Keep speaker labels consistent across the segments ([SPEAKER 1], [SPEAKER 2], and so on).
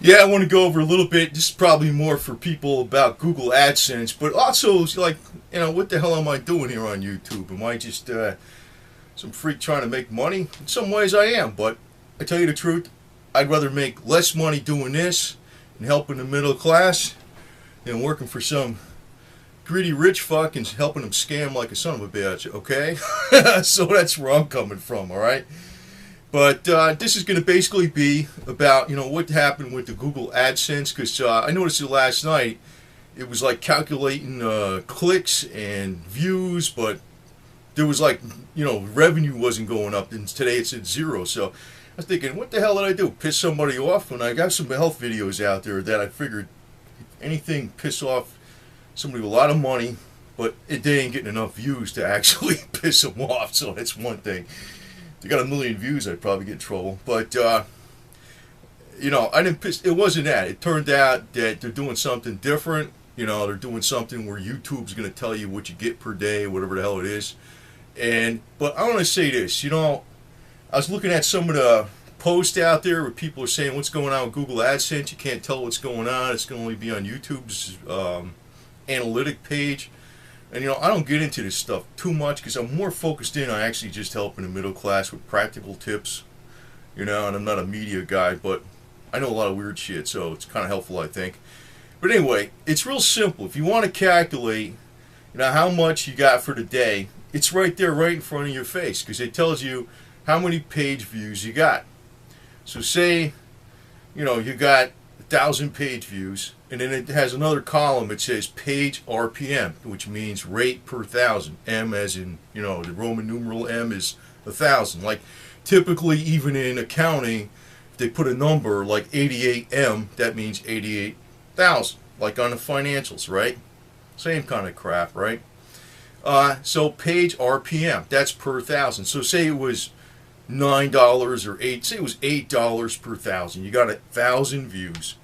[SPEAKER 1] Yeah, I want to go over a little bit. This is probably more for people about Google AdSense, but also it's like, what the hell am I doing here on YouTube? Am I just some freak trying to make money? In some ways, I am, but I tell you the truth, I'd rather make less money doing this and helping the middle class than working for some greedy rich fuck and helping them scam like a son of a bitch. Okay, so that's where I'm coming from. All right. But this is going to basically be about, what happened with the Google AdSense, because I noticed it last night. It was like calculating clicks and views, but there was like, revenue wasn't going up, and today it's at zero. So I was thinking, what the hell did I do? Piss somebody off? When I got some health videos out there that I figured anything piss off somebody with a lot of money, but they ain't getting enough views to actually piss them off, so that's one thing. If they got 1 million views, I'd probably get in trouble. But, I didn't piss. It wasn't that. It turned out that they're doing something different. They're doing something where YouTube's going to tell you what you get per day, whatever the hell it is. But I want to say this. I was looking at some of the posts out there where people are saying what's going on with Google AdSense. You can't tell what's going on. It's going to only be on YouTube's analytic page. And I don't get into this stuff too much because I'm more focused in on actually just helping the middle class with practical tips. And I'm not a media guy, but I know a lot of weird shit, so it's kind of helpful, I think. But anyway, it's real simple. If you want to calculate, how much you got for the day, it's right there, right in front of your face, because it tells you how many page views you got. So say, you got 1,000 page views, and then it has another column. It says page RPM, which means rate per thousand. M as in, the Roman numeral M is 1,000. Like typically, even in accounting, if they put a number like 88M, that means 88,000. Like on the financials, right? Same kind of crap, right? So page RPM, that's per thousand. So say it was $9 or say it was $8 per thousand. You got 1,000 views.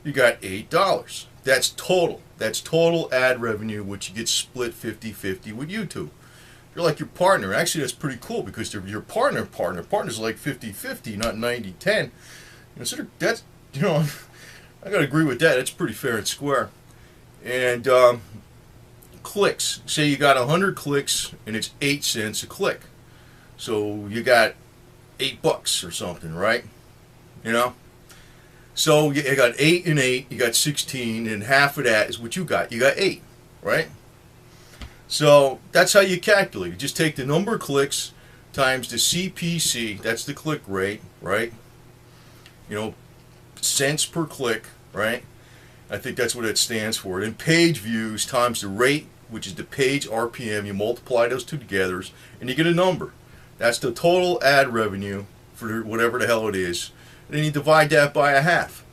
[SPEAKER 1] You got $8. That's total. That's total ad revenue, which you get split 50-50 with YouTube. You're like your partner. Actually, that's pretty cool because they're your partner. Partner's like 50-50, not 90-10. So that's, I got to agree with that. It's pretty fair and square. And clicks. Say you got 100 clicks and it's 8 cents a click. So you got $8 or something, right? So you got 8 and 8, you got 16, and half of that is what you got. You got 8, right? So that's how you calculate. You just take the number of clicks times the CPC, that's the click rate, right? Cents per click, right? I think that's what it stands for. And page views times the rate, which is the page RPM. You multiply those two together, and you get a number. That's the total ad revenue for whatever the hell it is. And then you divide that by a half.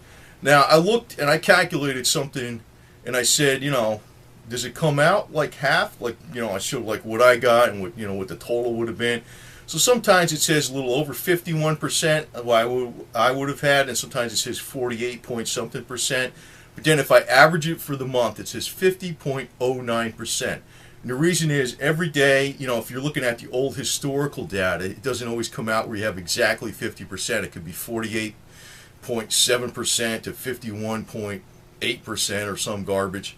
[SPEAKER 1] Now, I looked and I calculated something, and I said, does it come out like half? Like, I showed like what I got and what, what the total would have been. So sometimes it says a little over 51% of what I would have had, and sometimes it says 48 point something percent. But then if I average it for the month, it says 50.09%. And the reason is every day, if you're looking at the old historical data, it doesn't always come out where you have exactly 50%. It could be 48.7% to 51.8% or some garbage.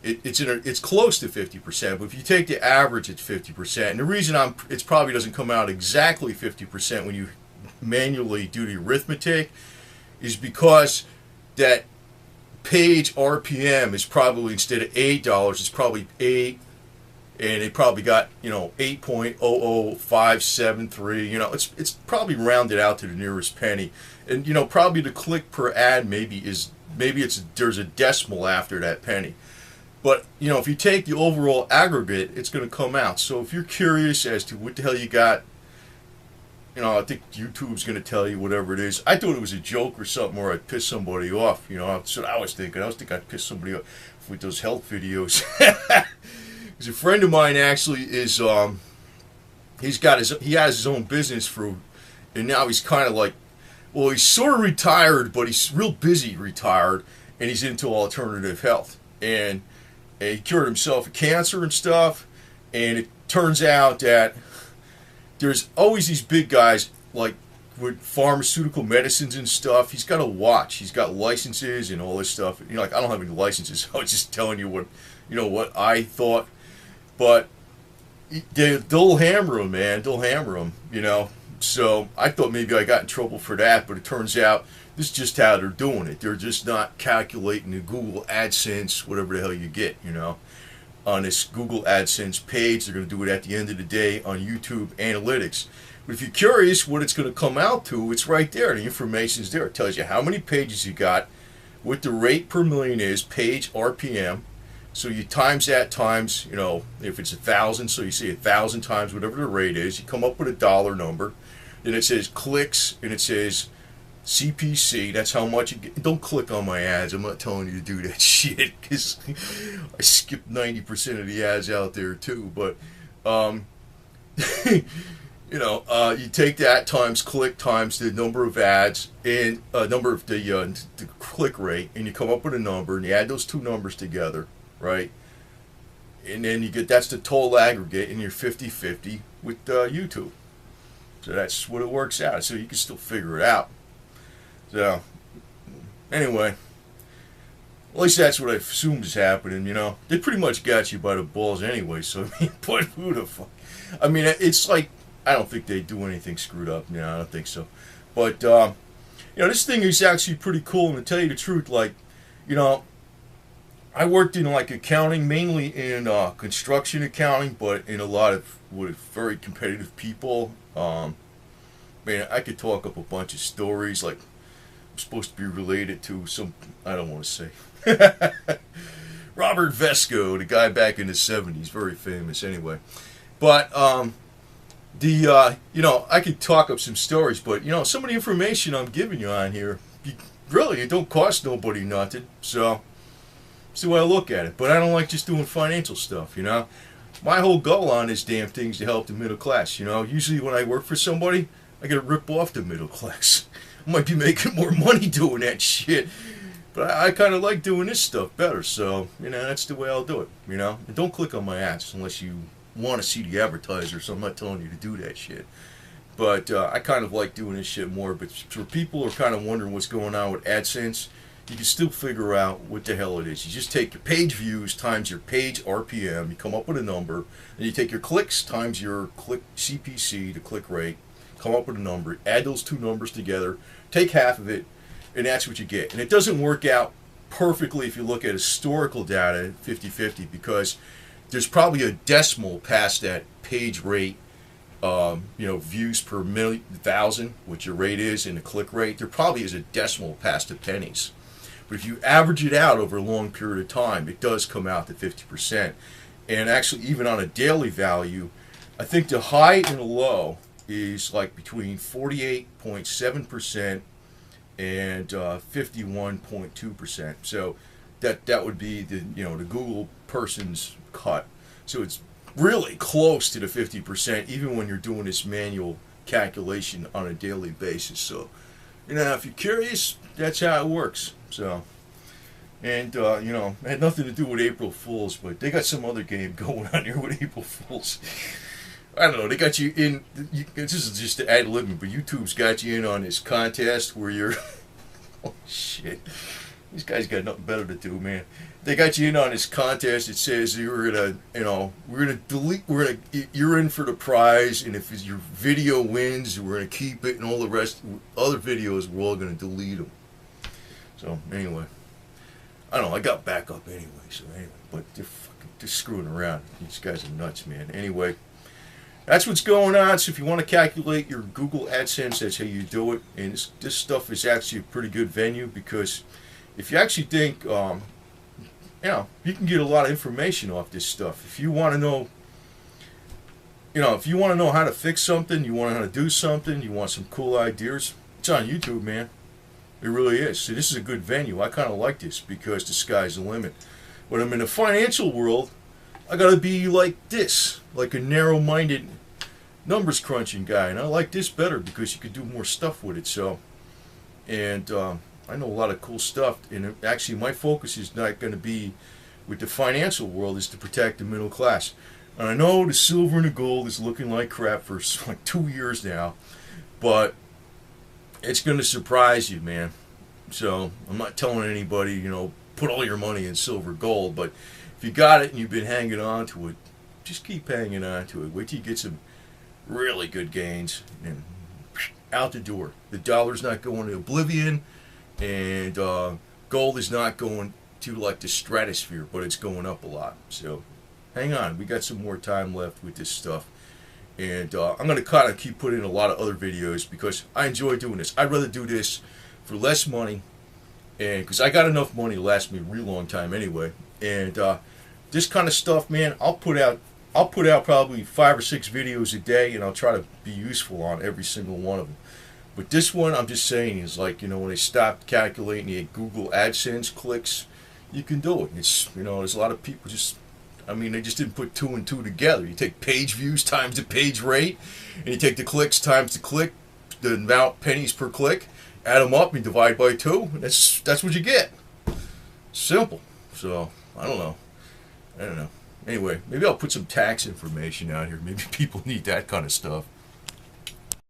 [SPEAKER 1] It's close to 50%, but if you take the average, it's 50%. And the reason it probably doesn't come out exactly 50% when you manually do the arithmetic is because that page RPM is probably, instead of $8, it's probably 8. And it probably got 8.00573. It's probably rounded out to the nearest penny, and probably the click per ad there's a decimal after that penny. But if you take the overall aggregate, it's going to come out. So if you're curious as to what the hell you got, I think YouTube's going to tell you whatever it is. I thought it was a joke or something, or I'd piss somebody off. That's what I was thinking. I was thinking I'd piss somebody off with those health videos. A friend of mine actually is he has his own business and now he's kind of like, well, he's sort of retired, but he's real busy retired, and he's into alternative health, and he cured himself of cancer and stuff. And it turns out that there's always these big guys like with pharmaceutical medicines and stuff. He's got a watch. He's got licenses and all this stuff. You know, like I don't have any licenses. I was just telling you what, you know, what I thought. But they'll hammer him, man. They'll hammer him. You know. So I thought maybe I got in trouble for that, but it turns out this is just how they're doing it. They're just not calculating the Google AdSense, whatever the hell you get, you know, on this Google AdSense page. They're going to do it at the end of the day on YouTube Analytics. But if you're curious what it's going to come out to, it's right there. The information's there. It tells you how many pages you got, what the rate per million is, page RPM. So you times that times, you know, if it's 1,000, so you say 1,000 times whatever the rate is. You come up with a dollar number. Then it says clicks, and it says CPC. That's how much you get. Don't click on my ads. I'm not telling you to do that shit, because I skipped 90% of the ads out there too. But, you know, you take that times click times the number of ads and number of the click rate, and you come up with a number, and you add those two numbers together, right? And then you get, that's the total aggregate, and you're 50-50 with YouTube. So that's what it works out. So you can still figure it out. So, anyway, at least that's what I assumed is happening, you know. They pretty much got you by the balls anyway, so, I mean, but who the fuck? I mean, it's like, I don't think they do anything screwed up. No, I don't think so. But, you know, this thing is actually pretty cool, and to tell you the truth, like, you know, I worked in, like, accounting, mainly in construction accounting, but in a lot of, with very competitive people. Man, I could talk up a bunch of stories, like, I'm supposed to be related to some, I don't want to say. Robert Vesco, the guy back in the 70s, very famous anyway. But, you know, I could talk up some stories, but, you know, some of the information I'm giving you on here, really, it don't cost nobody nothing, so that's the way I look at it. But I don't like just doing financial stuff, you know. My whole goal on this damn thing is to help the middle class, you know. Usually when I work for somebody, I gotta rip off the middle class. I might be making more money doing that shit, but I kind of like doing this stuff better, so, you know, that's the way I'll do it, you know. And don't click on my ads unless you want to see the advertiser, so I'm not telling you to do that shit. But I kind of like doing this shit more, but for people who are kind of wondering what's going on with AdSense, you can still figure out what the hell it is. You just take your page views times your page RPM, you come up with a number, and you take your clicks times your click CPC, the click rate, come up with a number, add those two numbers together, take half of it, and that's what you get. And it doesn't work out perfectly if you look at historical data, 50-50, because there's probably a decimal past that page rate, you know, views per thousand, which your rate is, and the click rate. There probably is a decimal past the pennies. But if you average it out over a long period of time, it does come out to 50%. And actually, even on a daily value, I think the high and the low is like between 48.7% and 51.2%. So that would be the, you know, the Google person's cut. So it's really close to the 50%, even when you're doing this manual calculation on a daily basis. So, you know, if you're curious, that's how it works. So, and you know, it had nothing to do with April Fools, but they got some other game going on here with April Fools. I don't know, they got you in, this is just the ad-libbing, but YouTube's got you in on this contest where you're, oh shit, these guys got nothing better to do, man. They got you in on this contest. It says you're gonna, you know, you're in for the prize, and if your video wins, we're gonna keep it, and all the rest, other videos, we're all gonna delete them. So anyway, I don't know. I got backup anyway. So anyway, but they're screwing around. These guys are nuts, man. Anyway, that's what's going on. So if you want to calculate your Google AdSense, that's how you do it. And this stuff is actually a pretty good venue, because if you actually think, you know, you can get a lot of information off this stuff. If you want to know, you know, if you want to know how to fix something, you want to know how to do something, you want some cool ideas, it's on YouTube, man. It really is. So this is a good venue. I kind of like this because the sky's the limit. When I'm in the financial world, I got to be like this, like a narrow-minded numbers crunching guy. And I like this better because you could do more stuff with it. So, and I know a lot of cool stuff. And actually, my focus is not going to be with the financial world, is to protect the middle class. And I know the silver and the gold is looking like crap for like 2 years now, but it's going to surprise you, man. So I'm not telling anybody, put all your money in silver gold, but if you got it and you've been hanging on to it, just keep hanging on to it. Wait till you get some really good gains and out the door. The dollar's not going to oblivion, and gold is not going to like the stratosphere, but it's going up a lot. So hang on, we got some more time left with this stuff. And I'm going to kind of keep putting in a lot of other videos because I enjoy doing this. I'd rather do this for less money, and because I got enough money to last me a real long time anyway. And this kind of stuff, man, I'll put out probably 5 or 6 videos a day, and I'll try to be useful on every single one of them. But this one, I'm just saying, is like, when they stopped calculating the Google AdSense clicks, you can do it. It's, there's a lot of people they just didn't put 2 and 2 together. You take page views times the page rate, and you take the clicks times the click, the amount pennies per click, add them up and divide by 2. That's what you get. Simple. So I don't know. Anyway, maybe I'll put some tax information out here. Maybe people need that kind of stuff.